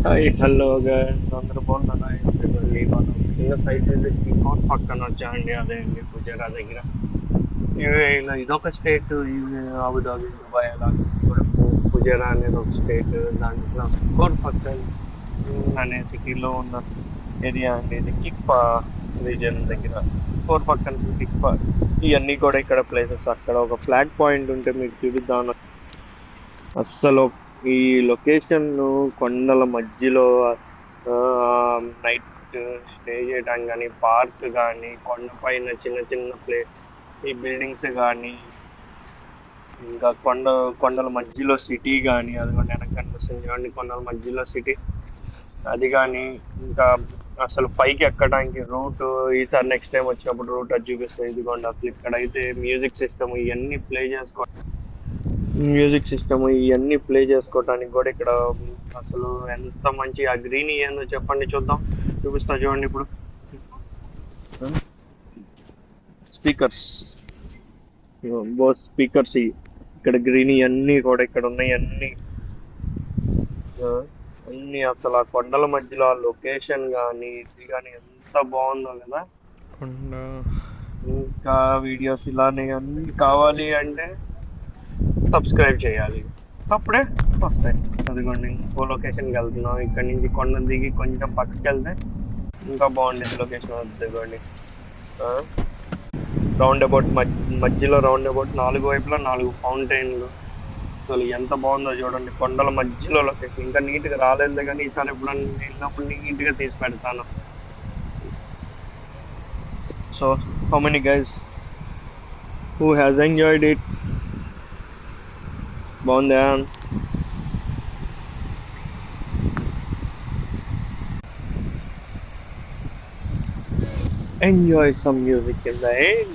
Hi hello guys అందరూ బాగున్నారా? ఇదిగోండి మనం చిన్న సైట్ కోట్ పక్కన వచ్చామండి. అదే అండి గుజరా దగ్గర. యూఏఈలో ఇదొక స్టేట్, అబుదాబి దుబాయ్ అలా కూడా ఫుజేరా అనేది ఒక స్టేట్. దాంట్లో కోట్ పక్కన అనే సిటీలో ఉన్న ఏరియా అండి. ఇది కిక్పా రీజియన్ దగ్గర కోట్ పక్కన కిక్పా. ఇవన్నీ కూడా ఇక్కడ ప్లేసెస్. అక్కడ ఒక ఫ్లాగ్ పాయింట్ ఉంటే మీకు చూపిద్దాం. అస్సలు ఈ లొకేషన్ కొండల మధ్యలో నైట్ స్టే చేయడానికి కానీ, పార్క్ కానీ, కొండపైన చిన్న చిన్న ఈ బిల్డింగ్స్ కానీ, ఇంకా కొండల మధ్యలో సిటీ కానీ, అది కూడా వెనక కనిపిస్తుంది చూడండి కొండల మధ్యలో సిటీ అది కానీ. ఇంకా అసలు పైకి ఎక్కడానికి రూట్, ఈసారి నెక్స్ట్ టైం వచ్చినప్పుడు రూట్ అది చూపిస్తుంది. ఇదిగోండి అసలు ఇక్కడ అయితే మ్యూజిక్ సిస్టమ్ ఇవన్నీ ప్లే చేసుకోవటానికి కూడా ఇక్కడ అసలు ఎంత మంచి ఆ గ్రీన్ ఏందో చెప్పండి చూద్దాం. చూపిస్తా చూడండి ఇప్పుడు. స్పీకర్స్, బోస్ స్పీకర్స్ ఇక్కడ గ్రీన్ అన్నీ కూడా ఇక్కడ ఉన్నాయి. ఆ, అన్ని అసలు ఆ కొండల మధ్యలో ఆ లొకేషన్ కానీ ఇది కానీ ఎంత బాగుందో కదా. కొండ ఇంకా వీడియోస్ ఇలానే అన్ని కావాలి అంటే సబ్స్క్రైబ్ చేయాలి, అప్పుడే వస్తాయి. అదిగోండి ఇంకో లొకేషన్కి వెళ్తున్నాం. ఇక్కడ నుంచి కొండ దిగి కొంచెం పక్కకి వెళ్తే ఇంకా బాగుండేది లొకేషన్. అదిగోండి రౌండ్ అబౌట్ మధ్యలో రౌండ్ అబౌట్ 4 వైపులా 4 ఫౌంటైన్లు. అసలు ఎంత బాగుందో చూడండి కొండల మధ్యలో లొకేషన్. ఇంకా నీట్గా రాలేదు కానీ ఈసారి ఎప్పుడన్నా వెళ్ళినప్పుడు నీట్గా తీసి పెడతాను. So how many guys who has enjoyed it? బాగుందా? Enjoy some music in the end.